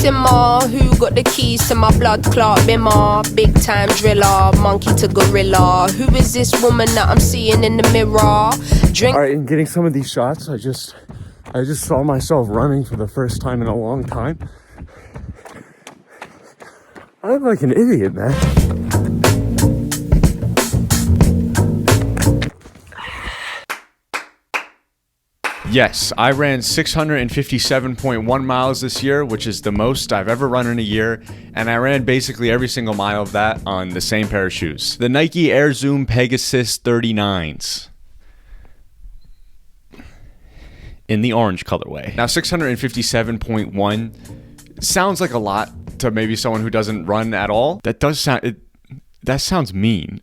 simmer. Who got the keys to my blood clot bimmer? Big time driller, monkey to gorilla. Who is this woman that I'm seeing in the mirror? Drink. All right, in getting some of these shots, I just saw myself running for the first time in a long time. I look like an idiot, man. Yes, I ran 657.1 miles this year, which is the most I've ever run in a year, and I ran basically every single mile of that on the same pair of shoes. The Nike Air Zoom Pegasus 39s. In the orange colorway. Now 657.1 sounds like a lot to maybe someone who doesn't run at all. That sounds mean.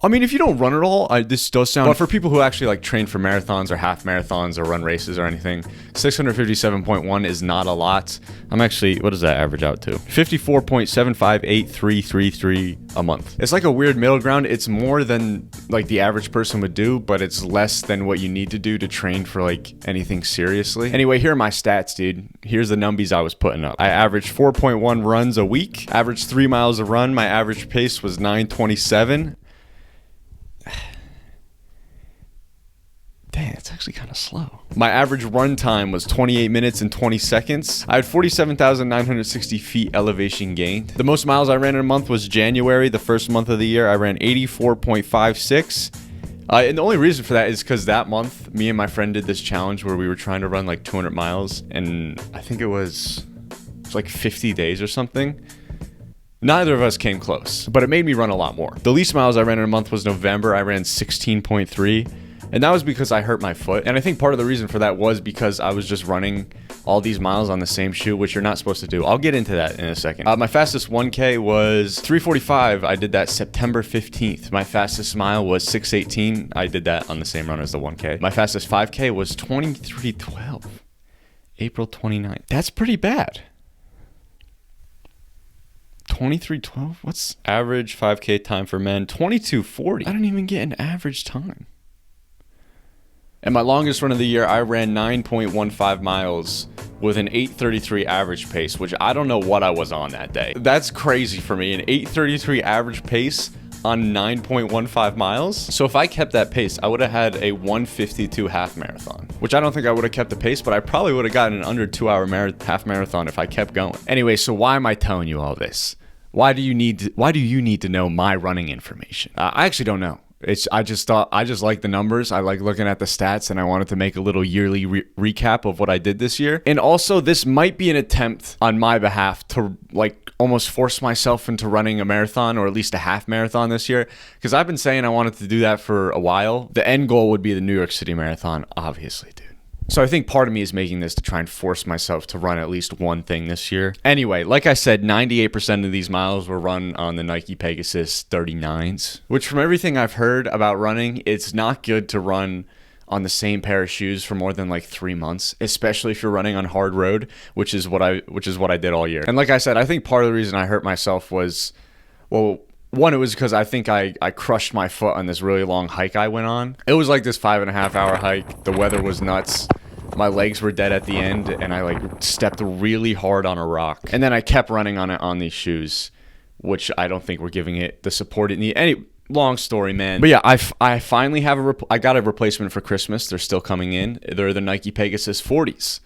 I mean, if you don't run at all, this does sound... But for people who actually like train for marathons or half marathons or run races or anything, 657.1 is not a lot. I'm actually... What does that average out to? 54.758333 a month. It's like a weird middle ground. It's more than like the average person would do, but it's less than what you need to do to train for like anything seriously. Anyway, here are my stats, dude. Here's the numbies I was putting up. I averaged 4.1 runs a week. Averaged 3 miles a run. My average pace was 9:27. Dang, it's actually kind of slow. My average run time was 28 minutes and 20 seconds. I had 47,960 feet elevation gained. The most miles I ran in a month was January, the first month of the year. I ran 84.56. And the only reason for that is because that month, me and my friend did this challenge where we were trying to run like 200 miles. And I think it was like 50 days or something. Neither of us came close, but it made me run a lot more. The least miles I ran in a month was November. I ran 16.3. And that was because I hurt my foot. And I think part of the reason for that was because I was just running all these miles on the same shoe, which you're not supposed to do. I'll get into that in a second. My fastest 1K was 3:45. I did that September 15th. My fastest mile was 6:18. I did that on the same run as the 1K. My fastest 5K was 23:12. April 29th. That's pretty bad. 23:12? What's average 5K time for men? 22:40. I don't even get an average time. And my longest run of the year, I ran 9.15 miles with an 8:33 average pace, which I don't know what I was on that day. That's crazy for me, an 8:33 average pace on 9.15 miles. So if I kept that pace, I would have had a 1:52 half marathon, which I don't think I would have kept the pace, but I probably would have gotten an under 2 hour half marathon if I kept going. Anyway, so why am I telling you all this? Why do you need to know my running information? I actually don't know. I just like the numbers. I like looking at the stats, and I wanted to make a little yearly recap of what I did this year. And also, this might be an attempt on my behalf to like almost force myself into running a marathon, or at least a half marathon this year, because I've been saying I wanted to do that for a while. The end goal would be the New York City Marathon, obviously, dude. So I think part of me is making this to try and force myself to run at least one thing this year. Anyway, like I said, 98% of these miles were run on the Nike Pegasus 39s, which from everything I've heard about running, it's not good to run on the same pair of shoes for more than like 3 months, especially if you're running on hard road, which is what I did all year. And like I said, I think part of the reason I hurt myself was, well, one, it was because I think I crushed my foot on this really long hike I went on. It was like this 5.5 hour hike. The weather was nuts. My legs were dead at the end, and I like stepped really hard on a rock. And then I kept running on it on these shoes, which I don't think were giving it the support it needed. Any long story, man. But yeah, I finally have I got a replacement for Christmas. They're still coming in. They're the Nike Pegasus 40s.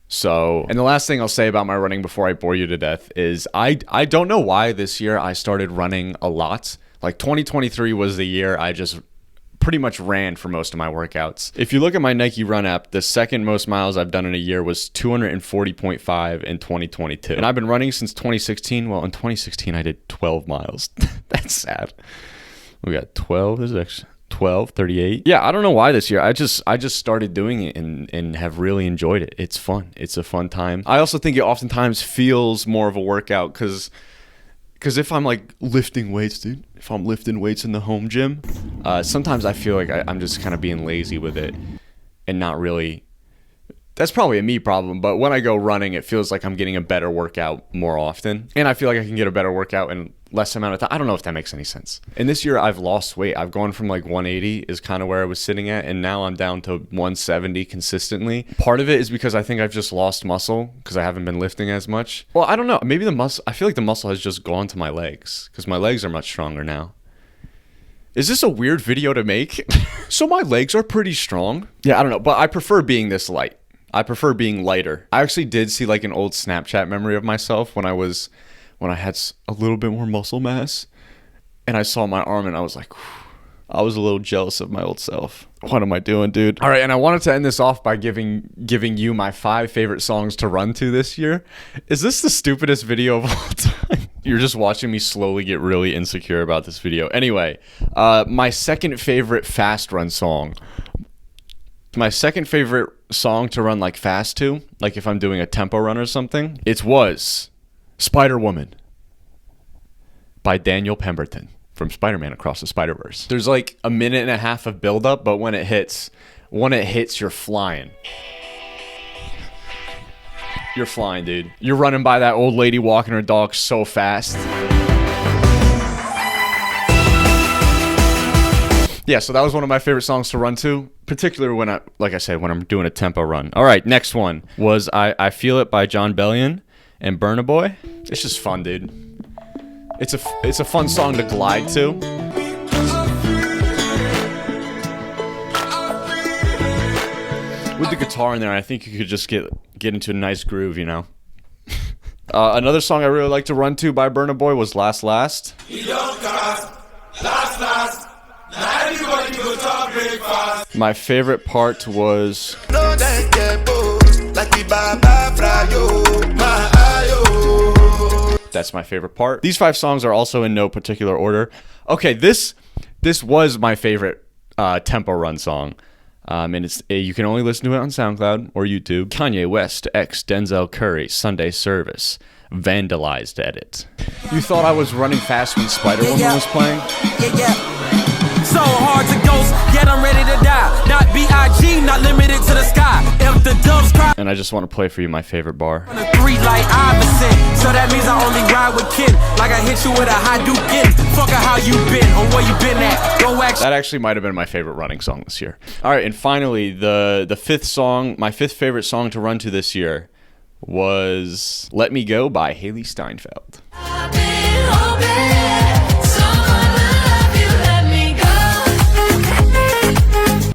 So, and the last thing I'll say about my running before I bore you to death is I don't know why this year I started running a lot. Like 2023 was the year I just pretty much ran for most of my workouts. If you look at my Nike Run app, the second most miles I've done in a year was 240.5 in 2022. And I've been running since 2016. Well, in 2016, I did 12 miles. That's sad. We got 12. This is actually 12, 38. Yeah, I don't know why this year. I just started doing it and have really enjoyed it. It's fun. It's a fun time. I also think it oftentimes feels more of a workout because if I'm like lifting weights, dude, if I'm lifting weights in the home gym, sometimes I feel like I'm just kind of being lazy with it and not really That's probably a me problem, but when I go running, it feels like I'm getting a better workout more often. And I feel like I can get a better workout in less amount of time. I don't know if that makes any sense. And this year I've lost weight. I've gone from like 180 is kind of where I was sitting at, and now I'm down to 170 consistently. Part of it is because I think I've just lost muscle because I haven't been lifting as much. Well, I don't know. Maybe the muscle, I feel like the muscle has just gone to my legs because my legs are much stronger now. Is this a weird video to make? So my legs are pretty strong. Yeah, I don't know, but I prefer being this light. I prefer being lighter. I actually did see like an old Snapchat memory of myself when I had a little bit more muscle mass, and I saw my arm and I was like, whew, I was a little jealous of my old self. What am I doing, dude? All right, and I wanted to end this off by giving you my 5 favorite songs to run to this year. Is this the stupidest video of all time? You're just watching me slowly get really insecure about this video. Anyway, my second favorite fast run song. My second favorite song to run like fast to, like if I'm doing a tempo run or something, it was Spider-Woman by Daniel Pemberton from Spider-Man Across the Spider-Verse. There's like a minute and a half of build-up, but when it hits, you're flying. You're flying, dude. You're running by that old lady walking her dog so fast. Yeah, so that was one of my favorite songs to run to, particularly when when I'm doing a tempo run. All right, next one was I Feel It by John Bellion and Burna Boy. It's just fun, dude. It's a fun song to glide to. With the guitar in there, I think you could just get into a nice groove, you know. Another song I really like to run to by Burna Boy was Last Last. My favorite part was that's my favorite part. These 5 songs are also in no particular order. Okay, this was my favorite tempo run song. And you can only listen to it on SoundCloud or YouTube. Kanye West x Denzel Curry Sunday Service vandalized edit. You thought I was running fast when Spider-Woman was playing? So hard to ghost, yet I'm ready to die. Not B.I.G., not limited to the sky. If the doves cry. And I just want to play for you my favorite bar. 3 like Iverson, so that means I only ride with kin. Like I hit you with a Hadouken. Fuck how you been or where you been at. Go act. That actually might have been my favorite running song this year. All right, and finally, the 5th song, my 5th favorite song to run to this year was Let Me Go by Haley Steinfeld. I've been hoping someone will love you, let me go.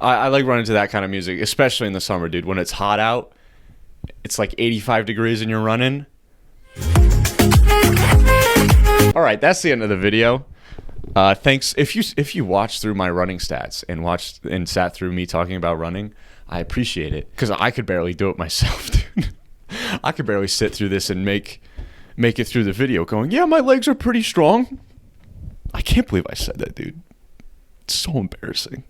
I like running to that kind of music, especially in the summer, dude. When it's hot out, it's like 85 degrees and you're running. All right, that's the end of the video. Thanks. If you watched through my running stats and sat through me talking about running, I appreciate it because I could barely do it myself, dude. I could barely sit through this and make it through the video going, yeah, my legs are pretty strong. I can't believe I said that, dude. It's so embarrassing.